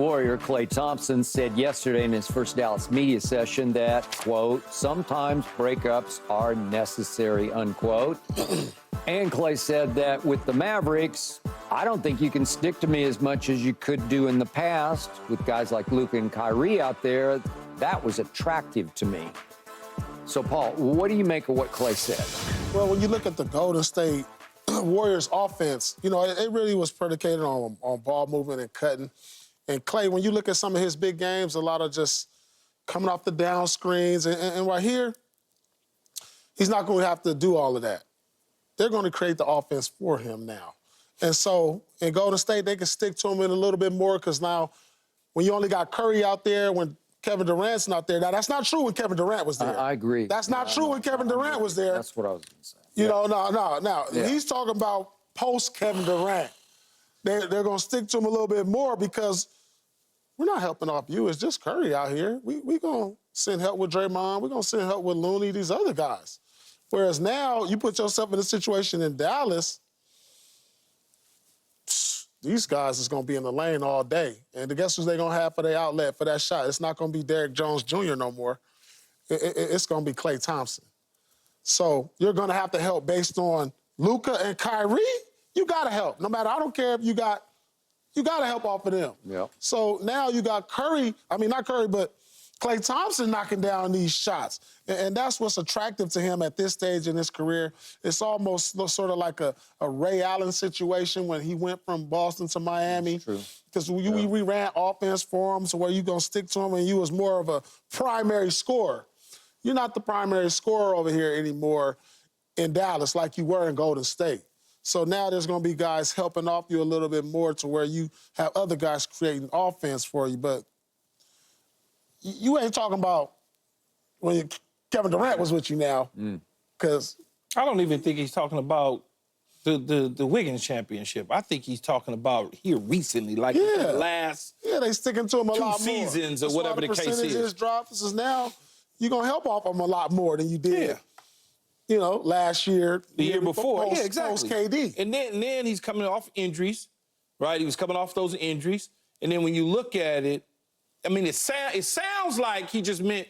Warrior Klay Thompson said yesterday in his first Dallas media session that, quote, sometimes breakups are necessary, unquote. And Klay said that with the Mavericks, I don't think you can stick to me as much as you could do in the past. With guys like Luka and Kyrie out there, that was attractive to me. So, Paul, what do you make of what Klay said? Well, when you look at the Golden State Warriors offense, you know, it really was predicated on ball movement and cutting. And Klay, when you look at some of his big games, a lot of just coming off the down screens. And right here, he's not going to have to do all of that. They're going to create the offense for him now. And so in Golden State, they can stick to him in a little bit more because now when you only got Curry out there, when Kevin Durant's not there. Now, that's not true when Kevin Durant was there. I agree. That's not true when Kevin Durant was there. That's what I was going to say. You know, no. Yeah. He's talking about post-Kevin Durant. They're going to stick to him a little bit more because we're not helping off you. It's just Curry out here. We going to send help with Draymond. We're going to send help with Looney, these other guys. Whereas now you put yourself in a situation in Dallas, these guys is going to be in the lane all day. And guess who they're going to have for their outlet for that shot? It's not going to be Derrick Jones Jr. no more. It's going to be Klay Thompson. So you're going to have to help based on Luka and Kyrie. You got to help. No matter, I don't care if you got to help off of them. Yep. So now you got Curry, I mean, not Curry, but Klay Thompson knocking down these shots. And that's what's attractive to him at this stage in his career. It's almost sort of like a Ray Allen situation when he went from Boston to Miami. Because we ran offense for him, so where you going to stick to him, and you was more of a primary scorer. You're not the primary scorer over here anymore in Dallas like you were in Golden State. So now there's going to be guys helping off you a little bit more to where you have other guys creating offense for you. But you ain't talking about when Kevin Durant was with you now, because I don't even think he's talking about the Wiggins championship. I think he's talking about here recently, like the last they sticking to him a lot more. 2 seasons or whatever the case is. Percentages drop. This is now you're gonna help off him a lot more than you did. You know, last year, the year before. Post KD. And then he's coming off injuries, right? He was coming off those injuries. And then when you look at it, I mean, it sounds like he just meant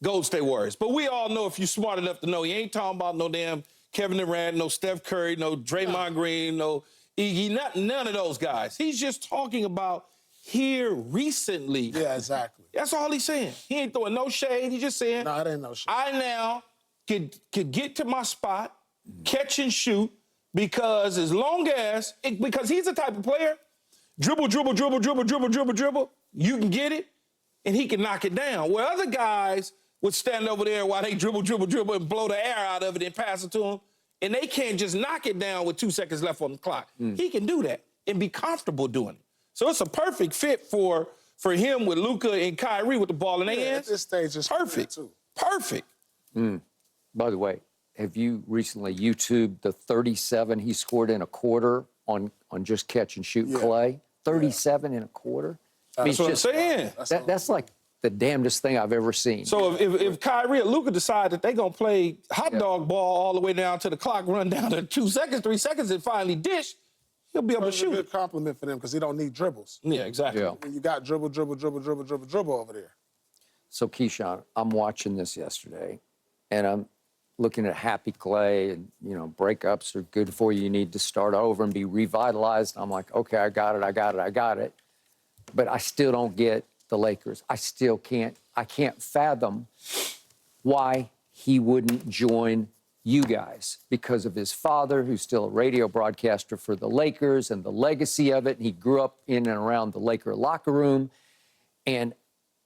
Golden State Warriors. But we all know, if you're smart enough to know, he ain't talking about no damn Kevin Durant, no Steph Curry, no Draymond Green, no Iggy, none of those guys. He's just talking about here recently. Yeah, exactly. That's all he's saying. He ain't throwing no shade. He's just saying, no, it ain't no shade. I now could get to my spot, catch and shoot, because as long as, because he's the type of player, dribble, you can get it, and he can knock it down. Where other guys would stand over there while they dribble, and blow the air out of it and pass it to him, and they can't just knock it down with 2 seconds left on the clock. He can do that and be comfortable doing it. So it's a perfect fit for him with Luka and Kyrie with the ball in their hands. At this stage, it's perfect. Perfect. By the way, have you recently YouTubed the 37 he scored in a quarter on just catch and shoot Klay? 37 in a quarter? That's what I'm saying. That's like the damnedest thing I've ever seen. So if Kyrie or Luka decide that they're going to play hot dog ball all the way down to the clock, run down to 2 seconds, 3 seconds, and finally dish, he'll be able to shoot. It's a good compliment for them because he don't need dribbles. Yeah, exactly. Yeah. When you got dribble over there. So, Keyshawn, I'm watching this yesterday, and I'm looking at happy Klay, and, you know, breakups are good for you. You need to start over and be revitalized. I'm like, okay, I got it. But I still don't get the Lakers. I can't fathom why he wouldn't join you guys, because of his father, who's still a radio broadcaster for the Lakers, and the legacy of it. He grew up in and around the Laker locker room. And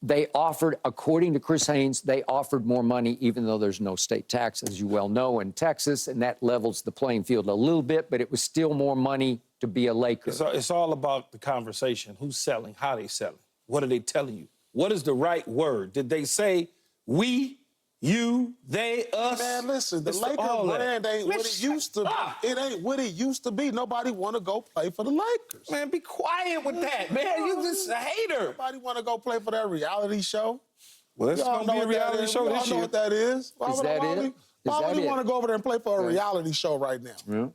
they offered, according to Chris Haynes, they offered more money, even though there's no state tax, as you well know, in Texas, and that levels the playing field a little bit, but it was still more money to be a Laker. It's all about the conversation. Who's selling? How they selling? What are they telling you? What is the right word? Did they say we, you, they, us? Man, listen, the Laker brand ain't what it used to be. It ain't what it used to be. Nobody want to go play for the Lakers. Man, be quiet with that, man. You just a hater. Nobody want to go play for that reality show. Well, it's going to be a reality show this year. Y'all know what that is. Is that it? Why would you want to go over there and play for a reality show right now? Yeah.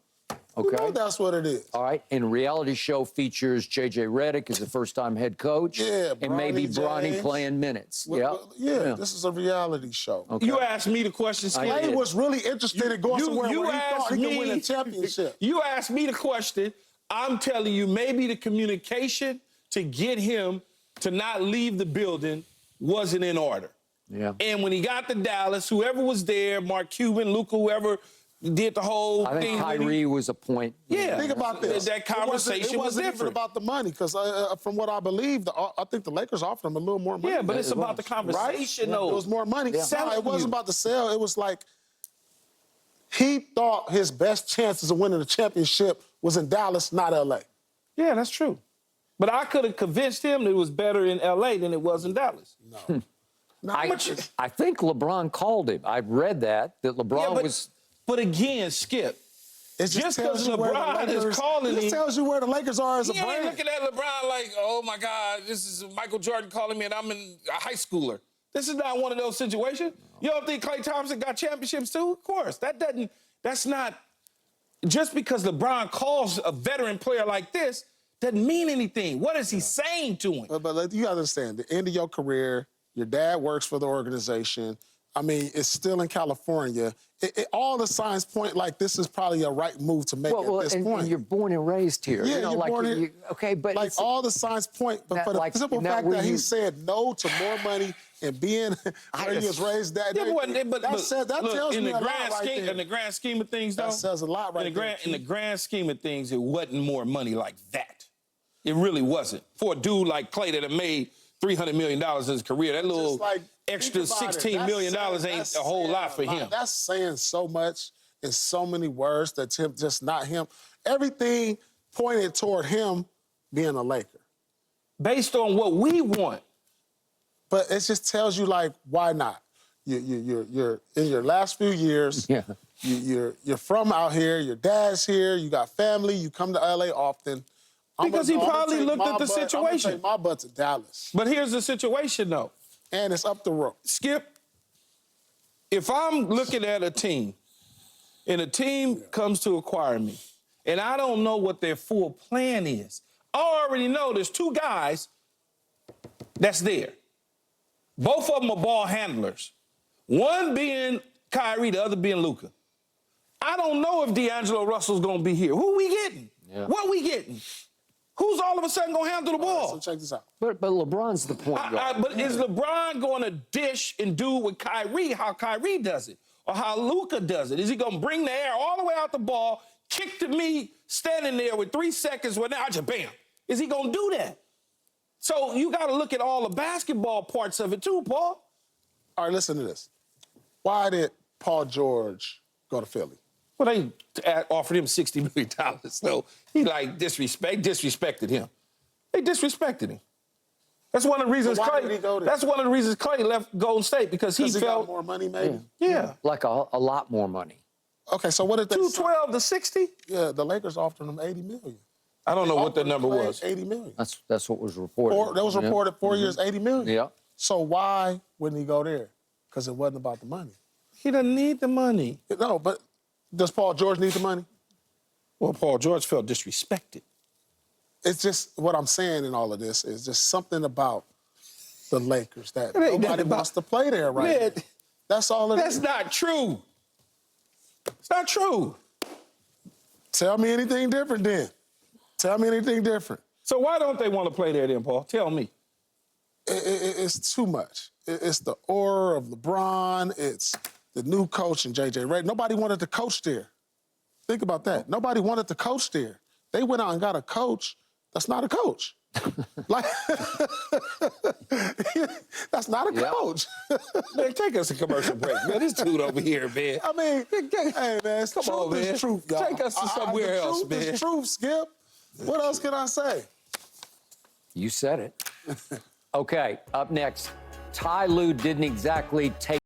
Okay. You know that's what it is. All right. And reality show features J.J. Redick as the first-time head coach. Yeah, and maybe Bronny James. playing minutes. Yeah, this is a reality show. Okay. You asked me the question, Skip. Klay was really interested in going somewhere you where he thought he could win a asked championship. You asked me the question. I'm telling you, maybe the communication to get him to not leave the building wasn't in order. Yeah. And when he got to Dallas, whoever was there, Mark Cuban, Luka, whoever did the whole I thing. think Kyrie was a point. Yeah. Think about this. That conversation it was wasn't even different. about the money, because from what I believe, I think the Lakers offered him a little more money. Yeah, but it's It about was. the conversation, Right? though. It was more money. Yeah. No, it wasn't about the sale. It was like he thought his best chances of winning the championship was in Dallas, not L.A. Yeah, that's true. But I could have convinced him that it was better in L.A. than it was in Dallas. No. I think LeBron called him. I read that LeBron was. But again, Skip, It just tells because you where the LeBron is Lakers- calling it him, tells you where the Lakers are as a he ain't brand. looking at LeBron like, oh my God, this is Michael Jordan calling me and I'm in a high schooler. This is not one of those situations. You don't think Klay Thompson got championships too? Of course. That's not, just because LeBron calls a veteran player like this, doesn't mean anything. What is he saying to him? But you gotta understand, the end of your career, your dad works for the organization. I mean, it's still in California. All the signs point like this is probably a right move to make at this point. And you're born and raised here. Yeah, you know, you're like born here. okay, but like it's- all the signs point, but That, for the like, simple now fact were that he you- said no to more money and being where he was raised, that Yeah, but that look, tells in me the a lot grand right scheme, there. in the grand scheme of things, though, That says a lot right there. in the grand scheme of things, it wasn't more money like that. It really wasn't. For a dude like Klay that had made $300 million in his career, that little extra $16 million ain't a whole lot for him. That's saying so much in so many words that just not him. Everything pointed toward him being a Laker. Based on what we want. But it just tells you, like, why not? You're in your last few years. Yeah. You're from out here. Your dad's here. You got family. You come to LA often. Because he probably looked at the I'm gonna situation. take my butt to Dallas, But here's the situation, though. and it's up the road. Skip, if I'm looking at a team and a team comes to acquire me and I don't know what their full plan is, I already know there's two guys that's there. Both of them are ball handlers. One being Kyrie, the other being Luka. I don't know if D'Angelo Russell's going to be here. Who we getting? Yeah. What we getting? Who's all of a sudden going to handle the ball? So check this out. But LeBron's the point guard. But is LeBron going to dish and do with Kyrie how Kyrie does it or how Luka does it? Is he going to bring the air all the way out the ball, kick to me, standing there with 3 seconds when I just bam? Is he going to do that? So you got to look at all the basketball parts of it too, Paul. All right, listen to this. Why did Paul George go to Philly? Well, they offered him $60 million. So he disrespected him. They disrespected him. That's one of the reasons why did he go there? That's one of the reasons Klay left Golden State because he Because he felt got more money, maybe? yeah. Like a lot more money. Okay, so what did they say? 212 to 60? Yeah, the Lakers offered him $80 million. I don't know what that number Klay was. $80 million. That's what was reported. That was reported 4 years, $80 million. Yeah. So why wouldn't he go there? Because it wasn't about the money. He doesn't need the money. No, but does Paul George need the money? Well, Paul George felt disrespected. It's just what I'm saying in all of this is just something about the Lakers that ain't nobody nothing wants to play there right Man, now. That's all it That's is. not true. It's not true. Tell me anything different then. Tell me anything different. So why don't they want to play there then, Paul? Tell me. It's too much. It's the aura of LeBron. It's the new coach and J.J. Redick. Nobody wanted to coach there. Think about that. Nobody wanted to coach there. They went out and got a coach that's not a coach. Like, that's not a coach. Man, take us a commercial break, man. This dude over here, man. I mean, hey, man, Come on, truth man. is truth, y'all. Take us to somewhere the else, truth man. is truth, Skip. What else can I say? You said it. Okay, up next, Ty Lue didn't exactly take